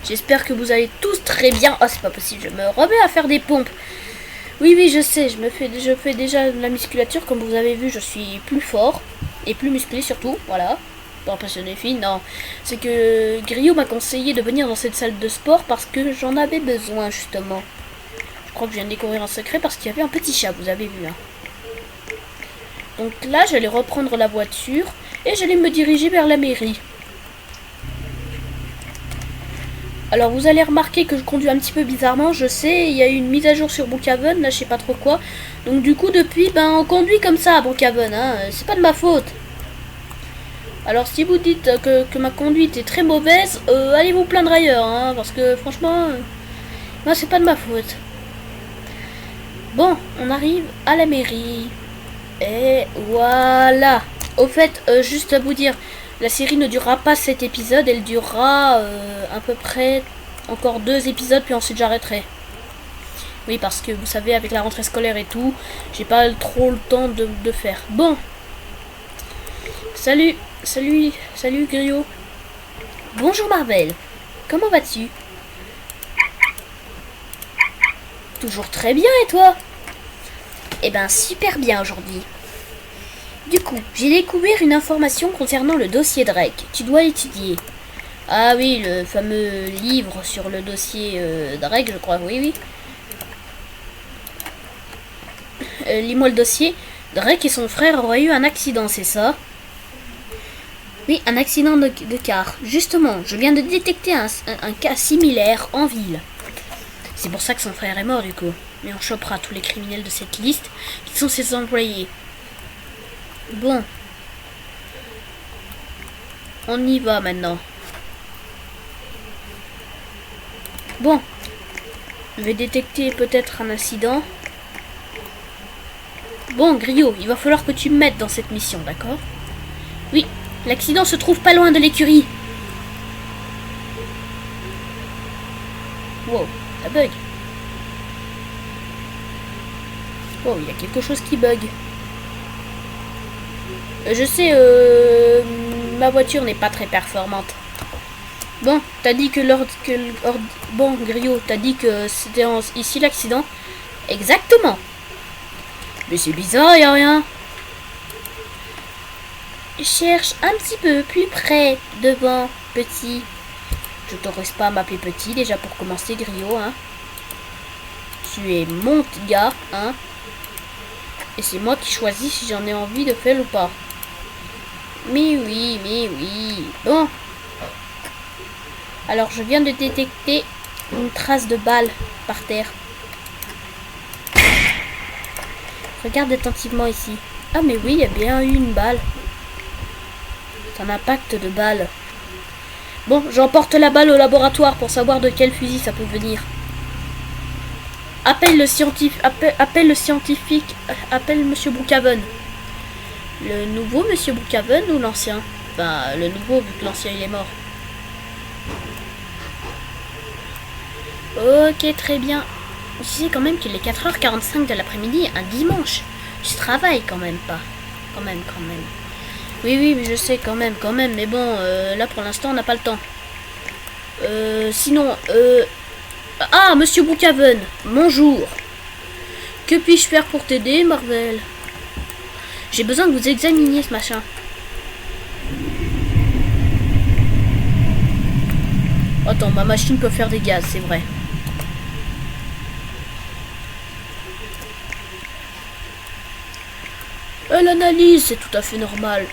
J'espère que vous allez tous très bien. Oh, c'est pas possible, je me remets à faire des pompes. Oui, je sais, je fais déjà de la musculature. Comme vous avez vu, je suis plus fort et plus musclé surtout, voilà. Pour impressionner les filles, non. C'est que Griot m'a conseillé de venir dans cette salle de sport parce que j'en avais besoin, justement. Je crois que je viens de découvrir un secret parce qu'il y avait un petit chat, vous avez vu, hein. Donc là, j'allais reprendre la voiture et j'allais me diriger vers la mairie. Alors vous allez remarquer que je conduis un petit peu bizarrement, je sais, il y a eu une mise à jour sur Brookhaven, là je sais pas trop quoi. Donc du coup depuis, on conduit comme ça à Brookhaven, hein, c'est pas de ma faute. Alors si vous dites que ma conduite est très mauvaise, allez vous plaindre ailleurs, hein, parce que franchement, moi c'est pas de ma faute. Bon, on arrive à la mairie. Et voilà. Au fait, juste à vous dire, la série ne durera pas 7 épisodes, elle durera à peu près encore 2 épisodes, puis ensuite j'arrêterai. Oui, parce que vous savez, avec la rentrée scolaire et tout, j'ai pas trop le temps de faire. Bon. Salut Griot. Bonjour Marvel. Comment vas-tu? Toujours très bien, et toi? Eh ben, super bien aujourd'hui. Du coup, j'ai découvert une information concernant le dossier Drake. Tu dois l'étudier. Ah oui, le fameux livre sur le dossier Drake, je crois. Oui. Lis-moi le dossier. Drake et son frère auraient eu un accident, c'est ça? Oui, un accident de car. Justement, je viens de détecter un cas similaire en ville. C'est pour ça que son frère est mort, du coup. Mais on chopera tous les criminels de cette liste qui sont ses employés. Bon. On y va maintenant. Bon. Je vais détecter peut-être un incident. Bon, Griot, il va falloir que tu me mettes dans cette mission, d'accord? Oui, l'accident se trouve pas loin de l'écurie. Wow, ça bug. Oh, il y a quelque chose qui bug. Je sais, ma voiture n'est pas très performante. Bon, t'as dit que bon, Griot, t'as dit que c'était ici l'accident? Exactement. Mais c'est bizarre, y a rien. Cherche un petit peu plus près, devant, petit. Je t'autorise pas à m'appeler petit, déjà pour commencer, Griot, hein. Tu es mon gars, hein. Et c'est moi qui choisis si j'en ai envie de faire ou pas. Mais oui. Bon. Alors, je viens de détecter une trace de balle par terre. Regarde attentivement ici. Ah, mais oui, il y a bien eu une balle. C'est un impact de balle. Bon, j'emporte la balle au laboratoire pour savoir de quel fusil ça peut venir. Appelle le scientifique. Appelle Monsieur Brookhaven. Le nouveau Monsieur Brookhaven ou l'ancien? Enfin, le nouveau, vu que l'ancien il est mort. Ok, très bien. Tu sais quand même qu'il est 4h45 de l'après-midi, un dimanche. Je travaille quand même pas. Quand même. Oui, mais je sais quand même. Mais bon, là pour l'instant on n'a pas le temps. Sinon, Ah, Monsieur Brookhaven, bonjour. Que puis-je faire pour t'aider, Marvel? J'ai besoin que vous examiniez ce machin. Attends, ma machine peut faire des gaz, c'est vrai. L'analyse, c'est tout à fait normal.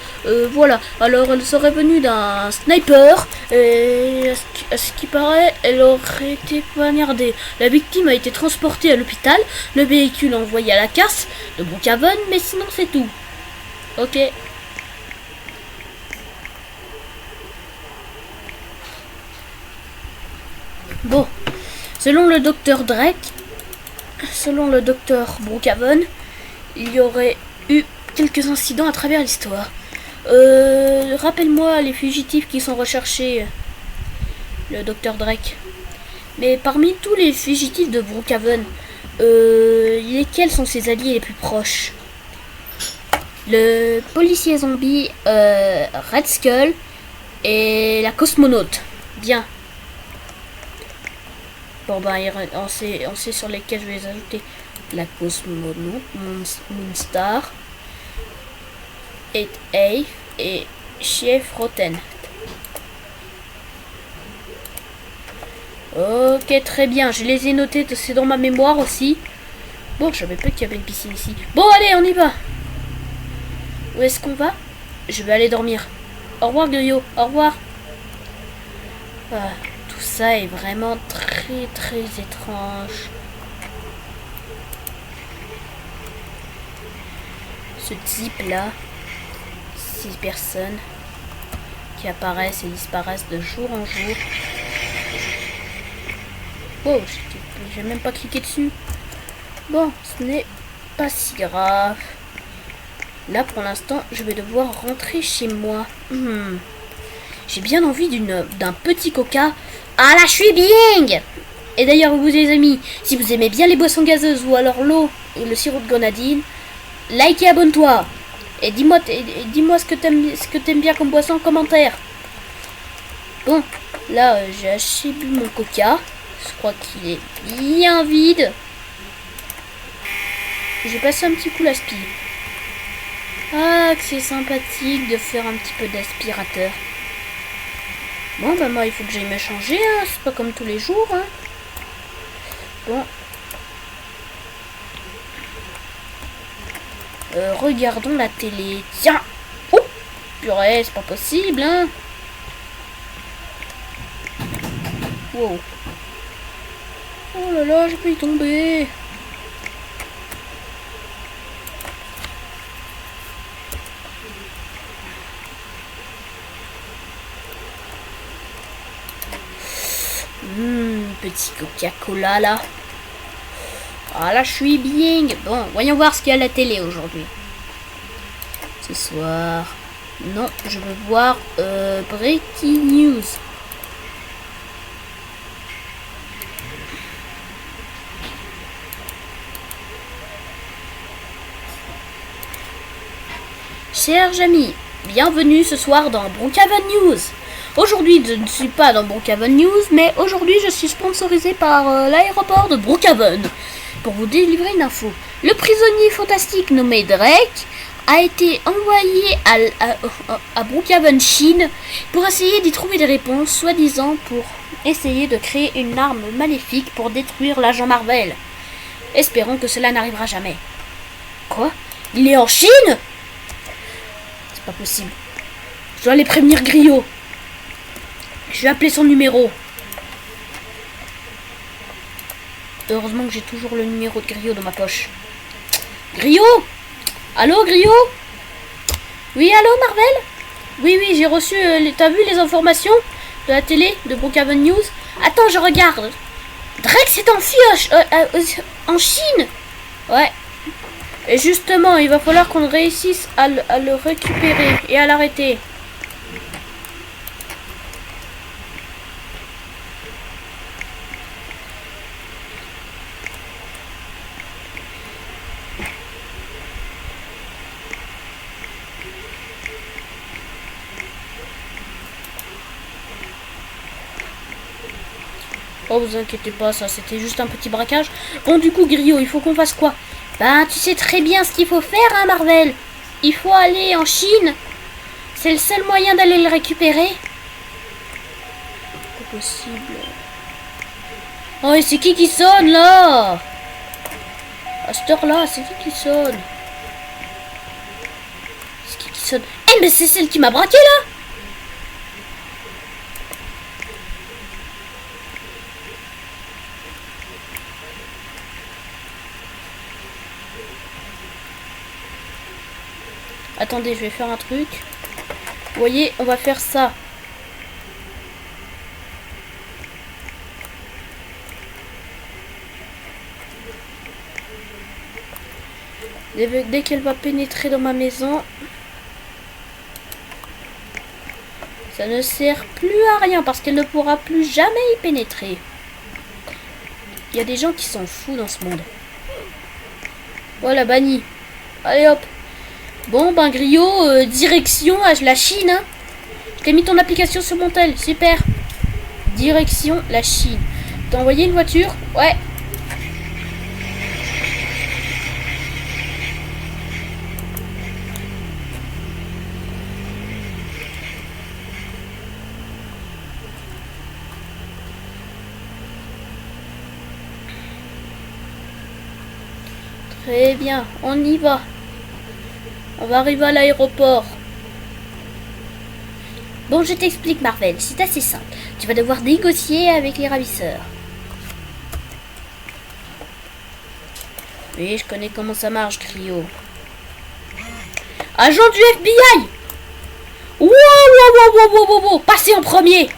Voilà, alors elle serait venue d'un sniper et à ce qui paraît, elle aurait été poignardée. La victime a été transportée à l'hôpital, le véhicule envoyé à la casse de Brookhaven, mais sinon c'est tout. Ok. Bon, selon le docteur Brookhaven, il y aurait eu quelques incidents à travers l'histoire. Rappelle-moi les fugitifs qui sont recherchés, le docteur Drake. Mais parmi tous les fugitifs de Brookhaven, lesquels sont ses alliés les plus proches? Le policier zombie Red Skull et la cosmonaute. Bien. Bon, ben, on sait sur lesquels je vais les ajouter. La Cosmo Moonstar, 8A et Chef Roten. Ok, très bien. Je les ai notés, c'est dans ma mémoire aussi. Bon, je savais pas qu'il y avait une piscine ici. Bon, allez, on y va. Où est-ce qu'on va? Je vais aller dormir. Au revoir, Griot. Au revoir. Ah, tout ça est vraiment très, très étrange. Ce type-là, 6 personnes qui apparaissent et disparaissent de jour en jour. Oh, j'ai même pas cliqué dessus. Bon, ce n'est pas si grave. Là, pour l'instant, je vais devoir rentrer chez moi. J'ai bien envie d'un petit coca à la Schwebing. Et d'ailleurs, vous les amis, si vous aimez bien les boissons gazeuses ou alors l'eau et le sirop de grenadine, like et abonne-toi. Et dis-moi ce que t'aimes bien comme boisson en commentaire. Bon, là, j'ai assez bu mon coca. Je crois qu'il est bien vide. J'ai passé un petit coup l'aspi. Ah, que c'est sympathique de faire un petit peu d'aspirateur. Bon, bah moi, il faut que j'aille me changer, hein. C'est pas comme tous les jours, hein. Bon. Regardons la télé. Tiens. Oh, purée, c'est pas possible, hein. Wow. Oh là là, j'ai pu y tomber. Petit Coca-Cola là. Ah là, je suis bien. Bon, voyons voir ce qu'il y a à la télé aujourd'hui. Ce soir. Non, je veux voir Breaking News. Chers amis, bienvenue ce soir dans Brookhaven News. Aujourd'hui, je ne suis pas dans Brookhaven News, mais aujourd'hui, je suis sponsorisé par l'aéroport de Brookhaven pour vous délivrer une info. Le prisonnier fantastique nommé Drake a été envoyé à Brookhaven, Chine, pour essayer d'y trouver des réponses, soi-disant pour essayer de créer une arme maléfique pour détruire l'agent Marvel. Espérons que cela n'arrivera jamais. Quoi? Il est en Chine? C'est pas possible. Je dois aller prévenir Griot. Je vais appeler son numéro. Heureusement que j'ai toujours le numéro de Griot dans ma poche. Griot? Allô, Griot? Oui, allô, Marvel? Oui, j'ai reçu... T'as vu les informations de la télé, de Brookhaven News? Attends, je regarde. Drake s'est enfui en Chine. Ouais. Et justement, il va falloir qu'on réussisse à le récupérer et à l'arrêter. Oh, vous inquiétez pas, ça c'était juste un petit braquage. Bon, du coup, Griot, il faut qu'on fasse quoi? Ben, tu sais très bien ce qu'il faut faire, hein, Marvel. Il faut aller en Chine. C'est le seul moyen d'aller le récupérer. Pas possible. Oh, et c'est qui sonne, là? À cette heure-là, c'est qui sonne? C'est qui sonne? Eh, mais c'est celle qui m'a braqué, là! Attendez, je vais faire un truc. Vous voyez, on va faire ça. Dès qu'elle va pénétrer dans ma maison, ça ne sert plus à rien parce qu'elle ne pourra plus jamais y pénétrer. Il y a des gens qui s'en foutent dans ce monde. Voilà, banni. Allez hop. Bon, ben Griot, direction à la Chine. Hein. Je t'ai mis ton application sur mon tel. Super. Direction la Chine. T'as envoyé une voiture? Ouais. Très bien, on y va. On va arriver à l'aéroport. Bon, je t'explique, Marvel. C'est assez simple. Tu vas devoir négocier avec les ravisseurs. Oui, je connais comment ça marche, Cryo. Agent du FBI! Wow, wow, wow, wow, wow, wow, wow. Passez en premier!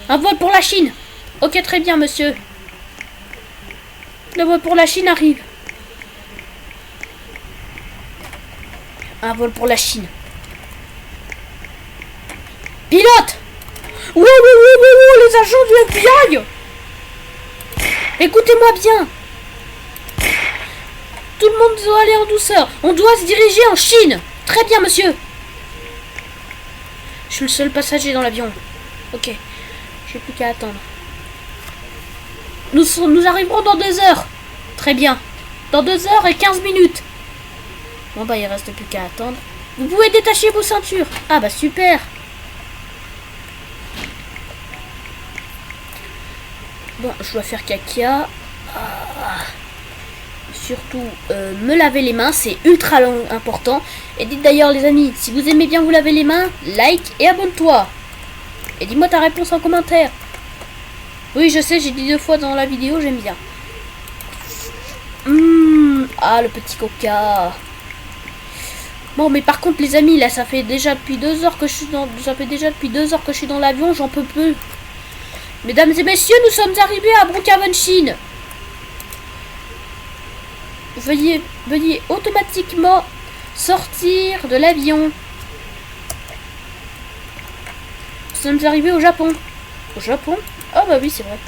Un vol pour la Chine. Ok, très bien, monsieur. Le vol pour la Chine arrive. Un vol pour la Chine. Pilote! Wow, wow, wow, wow, wow, les agents du FBI! Écoutez-moi bien. Tout le monde doit aller en douceur. On doit se diriger en Chine. Très bien, monsieur. Je suis le seul passager dans l'avion. Ok. J'ai plus qu'à attendre. Nous arriverons dans 2 heures. Très bien. Dans 2 heures et 15 minutes. Bon bah il reste plus qu'à attendre. Vous pouvez détacher vos ceintures. Ah bah super. Bon, je dois faire caca. Surtout me laver les mains, c'est ultra important. Et dites d'ailleurs les amis, si vous aimez bien vous laver les mains, like et abonne-toi. Et dis-moi ta réponse en commentaire. Oui, je sais, j'ai dit 2 fois dans la vidéo, j'aime bien. Ah, le petit coca. Bon, mais par contre, les amis, là, ça fait déjà depuis 2 heures que je suis dans... Ça fait déjà depuis 2 heures que je suis dans l'avion, j'en peux plus. Mesdames et messieurs, nous sommes arrivés à Brookhaven, Chine. Veuillez automatiquement sortir de l'avion. Nous sommes arrivés au Japon. Au Japon? Ah bah oui, c'est vrai.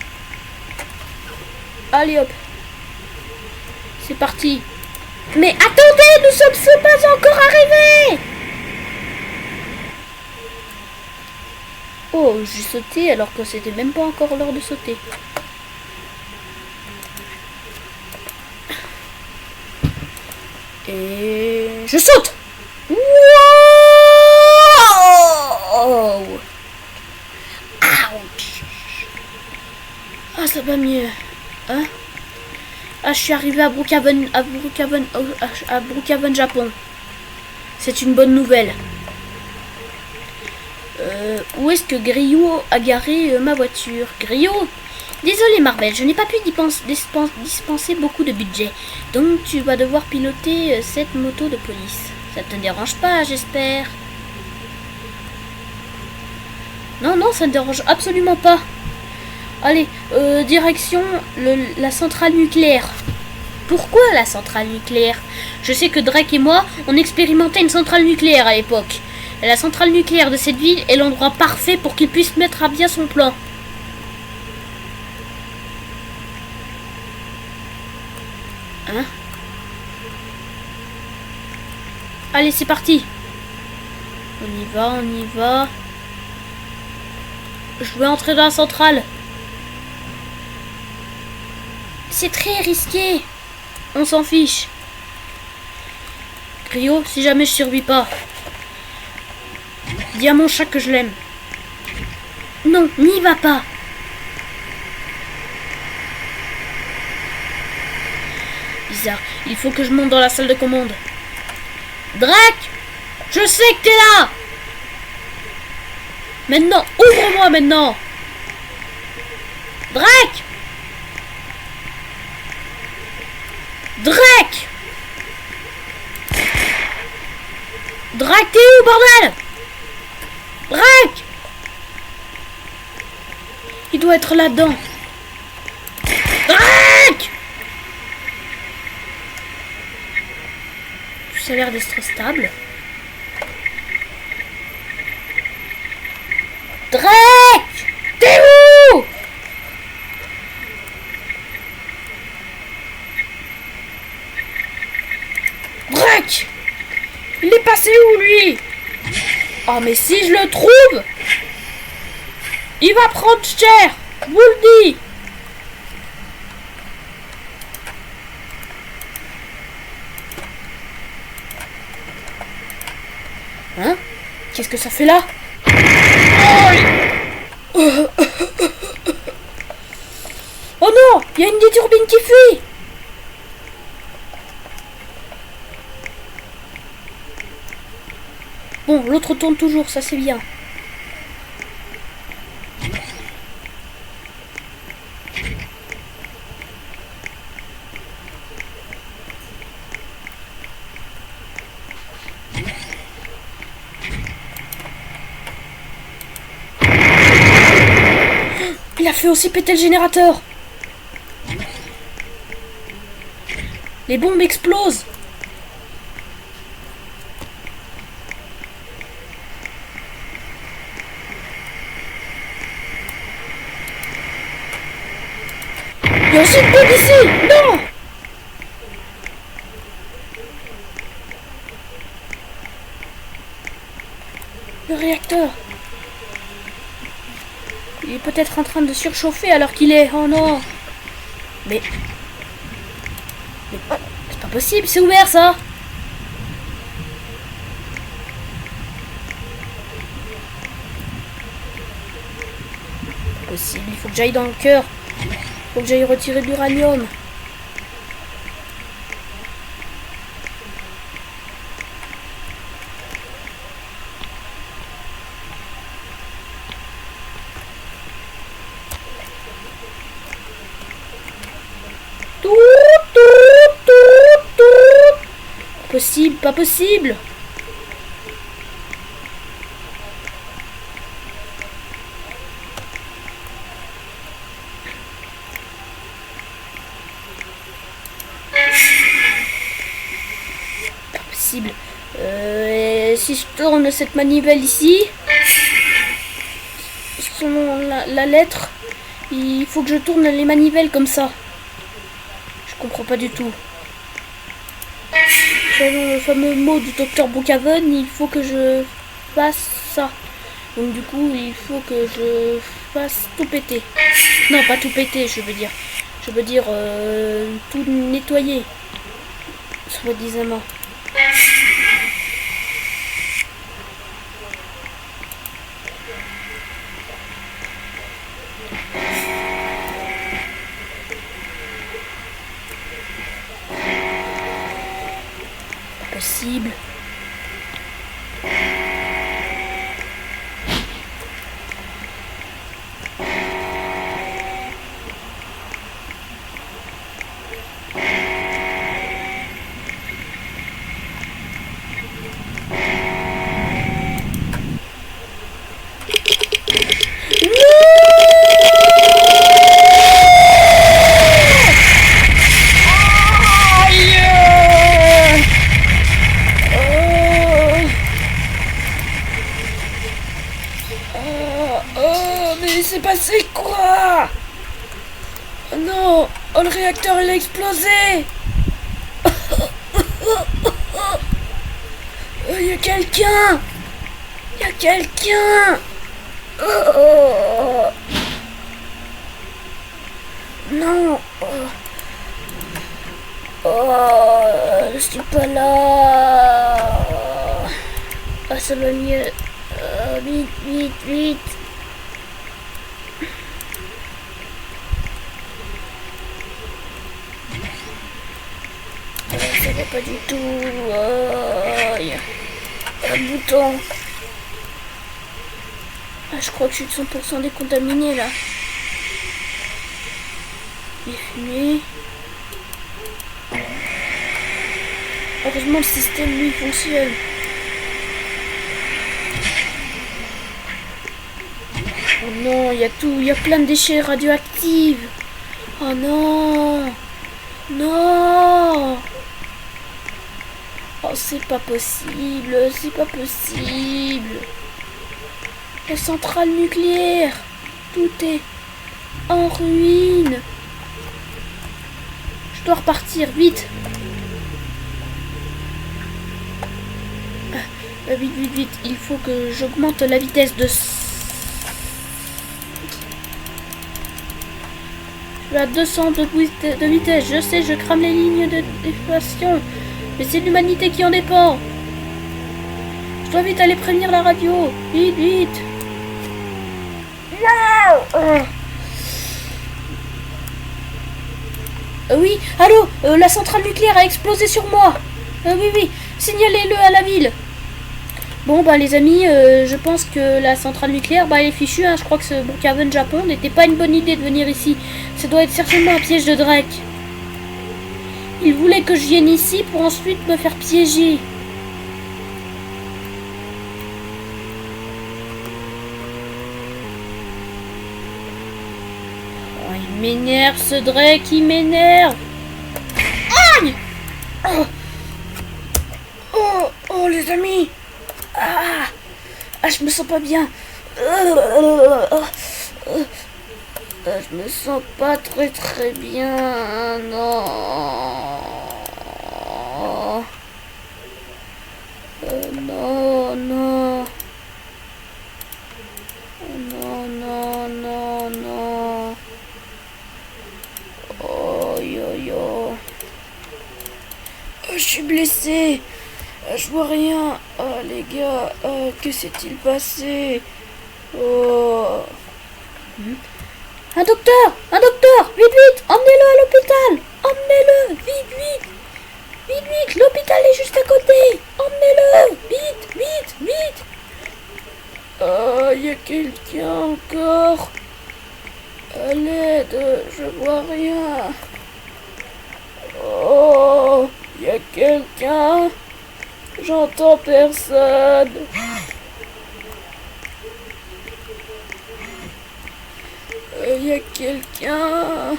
Allez hop. C'est parti. Mais attendez, nous sommes pas encore arrivés. Oh, j'ai sauté alors que c'était même pas encore l'heure de sauter. Et je saute. Wow! Ouch. Ah, ça va mieux. Hein? Ah, je suis arrivé à Brookhaven, Japon. C'est une bonne nouvelle. Où est-ce que Griot a garé ma voiture? Griot? Désolé Marvel, je n'ai pas pu dispenser beaucoup de budget. Donc tu vas devoir piloter cette moto de police. Ça te dérange pas, j'espère? Non, non, ça ne dérange absolument pas. Allez, direction la centrale nucléaire. Pourquoi la centrale nucléaire? Je sais que Drake et moi, on expérimentait une centrale nucléaire à l'époque. La centrale nucléaire de cette ville est l'endroit parfait pour qu'il puisse mettre à bien son plan. Hein? Allez, c'est parti. On y va, on y va. Je vais entrer dans la centrale. C'est très risqué. On s'en fiche. Cryo, si jamais je survis pas, dis à mon chat que je l'aime. Non, n'y va pas. Bizarre. Il faut que je monte dans la salle de commande. Drake, je sais que t'es là. Maintenant, ouvre-moi maintenant. Drake. Drake. Drake, t'es où, bordel? Drake. Il doit être là-dedans. Drake. Ça a l'air d'être stable. Drake! T'es où? Drake! Il est passé où, lui? Oh, mais si je le trouve, il va prendre cher. Je vous le dis. Hein? Qu'est-ce que ça fait là? Oh non! Il y a une des turbines qui fuit! Bon, l'autre tourne toujours, ça c'est bien. Il a fait aussi péter le générateur. Les bombes explosent. Il y a aussi une bombe ici. Non! Le réacteur. Il est peut-être en train de surchauffer alors qu'il est... Oh non! Mais c'est pas possible, c'est ouvert ça! Possible, il faut que j'aille dans le cœur. Il faut que j'aille retirer de l'uranium. Possible, pas possible. Pas possible. Si je tourne cette manivelle ici, selon la lettre, il faut que je tourne les manivelles comme ça. Je comprends pas du tout. Selon le fameux mot du docteur Brookhaven, il faut que je fasse ça. Donc du coup, il faut que je fasse tout péter. Non, pas tout péter, je veux dire. Je veux dire tout nettoyer. Soi-disant. Possible. C'est passé quoi? Oh non! Oh, le réacteur il a explosé! Il y a quelqu'un! Il y a quelqu'un! Non! Je suis pas là! Ah, ça va mieux! Vite, vite, vite! Ça va pas du tout. Aïe. Un bouton. Ah, je crois que je suis 100% décontaminé là. Les fumées. Heureusement le système lui fonctionne. Oh non, il y a tout, il y a plein de déchets radioactifs. Oh non. Non. Oh, c'est pas possible, c'est pas possible. La centrale nucléaire, tout est en ruine. Je dois repartir, vite. Vite, vite, vite. Il faut que j'augmente la vitesse de... Je suis à 200 de vitesse. Je sais, je crame les lignes de déflation. Mais c'est l'humanité qui en dépend. Je dois vite aller prévenir la radio. Vite, vite. Non. Oui, allô, la centrale nucléaire a explosé sur moi. Oui, oui, signalez-le à la ville. Bon, bah les amis, je pense que la centrale nucléaire, bah elle est fichue. Hein. Je crois que ce Brookhaven Japon n'était pas une bonne idée de venir ici. Ça doit être certainement un piège de Drake. Il voulait que je vienne ici pour ensuite me faire piéger. Oh, il m'énerve ce Drake, il m'énerve. Aïe! Oh. Oh, oh les amis. Ah, je me sens pas bien. Je me sens pas très bien. Non. Non, non. Non, non, non, non. Oh, yo, yo. Je suis blessé. Je vois rien. Oh, les gars, que s'est-il passé? Oh. Un docteur! Un docteur! Vite, vite! Emmenez-le à l'hôpital! Emmenez-le! Vite, vite! Vite, vite! L'hôpital est juste à côté! Emmenez-le! Vite, vite, vite! Oh, il y a quelqu'un encore! À l'aide! Je vois rien! Oh! Il y a quelqu'un! J'entends personne! Il y a quelqu'un.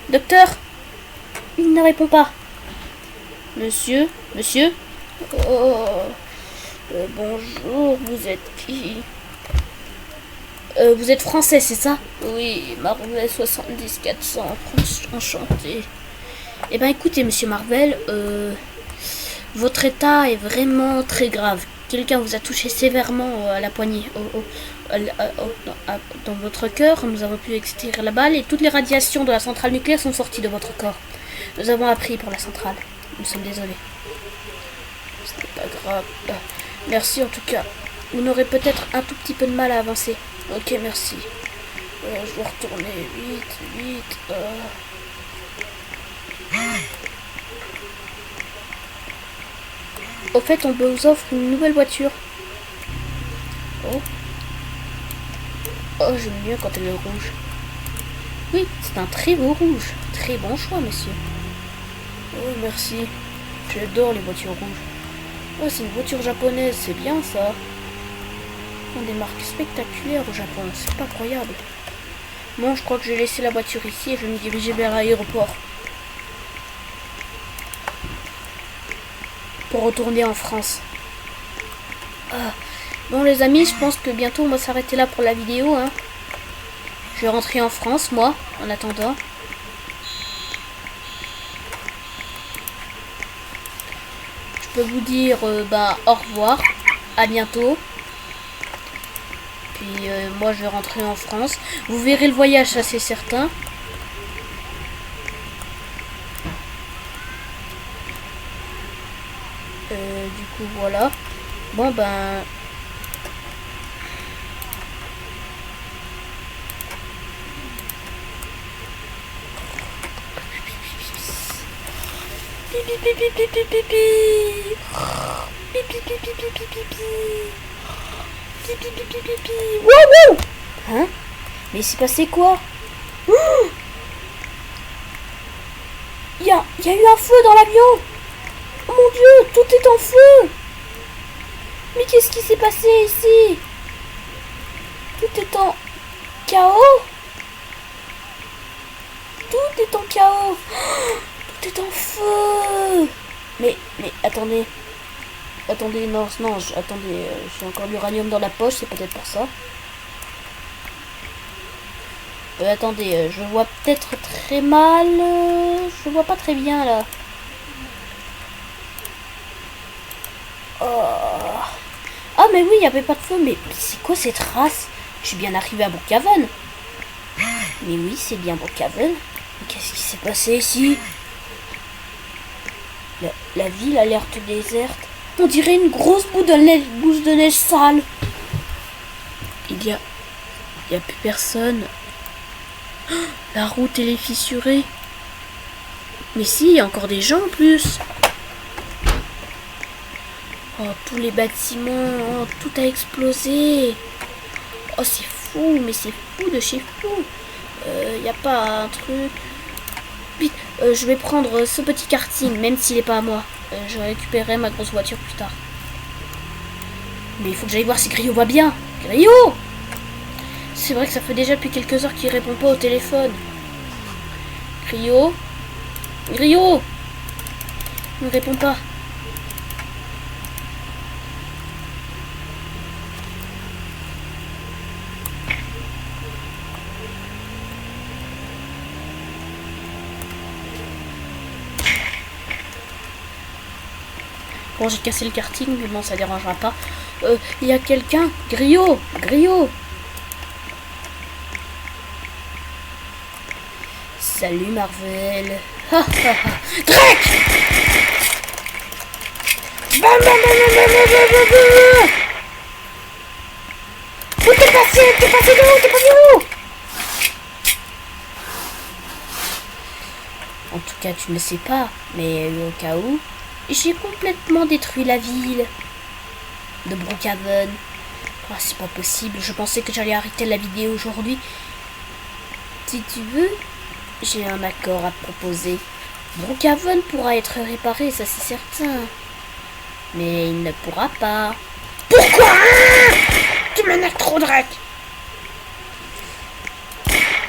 Docteur, il ne répond pas. Monsieur, monsieur. Oh, bonjour, vous êtes qui? Vous êtes français, c'est ça? Oui, Marvel 70 400, enchanté. Eh ben écoutez, monsieur Marvel, votre état est vraiment très grave. Quelqu'un vous a touché sévèrement à la poignée, dans votre cœur. Nous avons pu extraire la balle et toutes les radiations de la centrale nucléaire sont sorties de votre corps. Nous avons appris pour la centrale. Nous sommes désolés. Ce n'est pas grave. Merci en tout cas. Vous aurez peut-être un tout petit peu de mal à avancer. Ok, merci. Je dois retourner vite, vite. Au fait, on vous offre une nouvelle voiture. Oh. Oh, j'aime mieux quand elle est rouge. Oui, c'est un très beau rouge. Très bon choix, monsieur. Oh, merci. J'adore les voitures rouges. Oh, c'est une voiture japonaise, c'est bien ça. Ils ont des marques spectaculaires au Japon, c'est pas croyable. Bon, je crois que j'ai laissé la voiture ici et je vais me diriger vers l'aéroport. Pour retourner en France. Bon les amis, je pense que bientôt on va s'arrêter là pour la vidéo. Hein. Je vais rentrer en France, moi, en attendant. Je peux vous dire au revoir, à bientôt. Puis moi je vais rentrer en France. Vous verrez le voyage, ça c'est certain. Du coup voilà. Bon ben... Wouhou! Hein? Mais il s'est passé quoi? Il y a eu un feu dans l'avion! Oh mon Dieu, tout est en feu! Mais qu'est-ce qui s'est passé ici? Tout est en chaos? Tout est en chaos! Tout est en feu! Mais attendez. Attendez, non, attendez, j'ai encore l'uranium dans la poche, c'est peut-être pour ça. Attendez, je vois peut-être très mal. Je vois pas très bien là. Ah mais oui, il n'y avait pas de feu, mais c'est quoi cette race? Je suis bien arrivé à Brookhaven. Mais oui, c'est bien Brookhaven. Qu'est-ce qui s'est passé ici? La ville a l'air toute déserte. On dirait une grosse boule de neige sale. Il y a plus personne. Oh, la route elle est fissurée. Mais si, il y a encore des gens en plus. Oh, tous les bâtiments, oh, tout a explosé. Oh, c'est fou, mais c'est fou de chez fou. Y a pas un truc... Vite, je vais prendre ce petit karting, même s'il n'est pas à moi. Je récupérerai ma grosse voiture plus tard. Mais il faut que j'aille voir si Griot va bien. Griot! C'est vrai que ça fait déjà depuis quelques heures qu'il répond pas au téléphone. Griot? Griot! Il ne répond pas. Bon, j'ai cassé le karting, mais bon, ça dérangera pas. Il y a quelqu'un. Griot! Griot! Salut Marvel. Ha ha ha. Drake! Où t'es passé? T'es passé de où? T'es passé où? En tout cas, tu ne sais pas, mais au cas où, j'ai complètement détruit la ville de Brookhaven. Oh, c'est pas possible, je pensais que j'allais arrêter la vidéo aujourd'hui. Si tu veux, j'ai un accord à te proposer. Brookhaven pourra être réparé, ça c'est certain. Mais il ne pourra pas. Pourquoi? Tu m'énerves trop, Drake.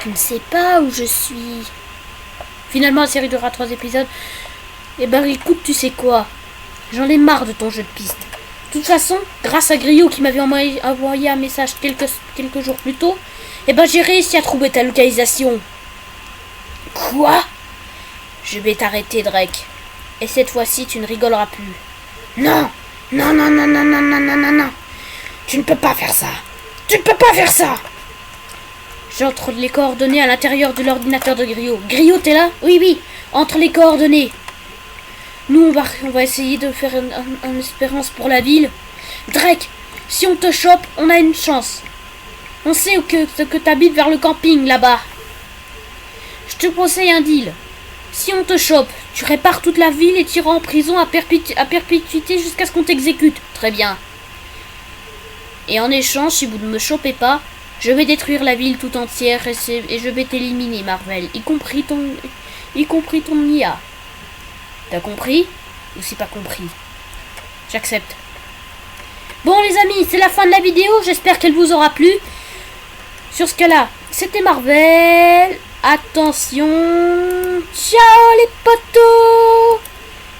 Tu ne sais pas où je suis. Finalement, la série durera 3 épisodes. Eh ben, écoute, tu sais quoi? J'en ai marre de ton jeu de piste. De toute façon, grâce à Griot qui m'avait envoyé un message quelques jours plus tôt, eh ben, j'ai réussi à trouver ta localisation. Quoi? Je vais t'arrêter, Drake. Et cette fois-ci, tu ne rigoleras plus. Non! Non, non, non, non, non, non, non, non, non. Tu ne peux pas faire ça. Tu ne peux pas faire ça. J'entre les coordonnées à l'intérieur de l'ordinateur de Griot. Griot, t'es là? Oui, oui. Entre les coordonnées. Nous, on va essayer de faire une espérance pour la ville. Drake, si on te chope, on a une chance. On sait que t'habites vers le camping, là-bas. Je te conseille un deal. Si on te chope, tu répares toute la ville et tu iras en prison à perpétuité jusqu'à ce qu'on t'exécute. Très bien. Et en échange, si vous ne me chopez pas, je vais détruire la ville tout entière et je vais t'éliminer, Marvel, y compris ton IA. T'as compris? Ou c'est pas compris? J'accepte. Bon les amis, c'est la fin de la vidéo, j'espère qu'elle vous aura plu. Sur ce cas-là, c'était Marvel. Attention. Ciao les potos.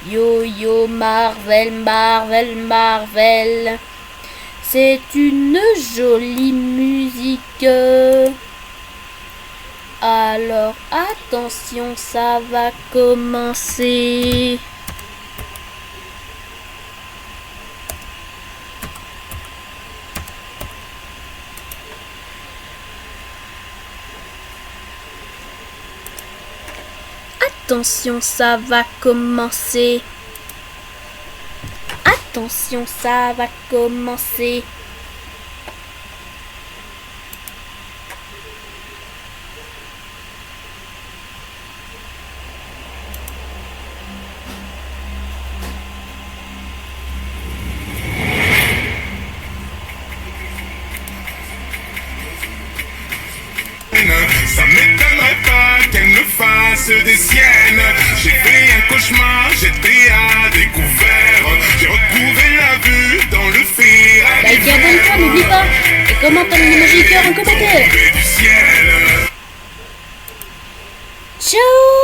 Yo yo Marvel, Marvel, Marvel. C'est une jolie musique. Alors attention, ça va commencer. Attention, ça va commencer. Attention, ça va commencer. Ça m'étonnerait pas qu'elle me fasse des siennes. J'ai fait un cauchemar, j'étais à découvert. J'ai retrouvé la vue dans le fer. Like et abonne-toi, n'oublie pas. Et commente un emoji cœur en commentaire. Du ciel. Ciao.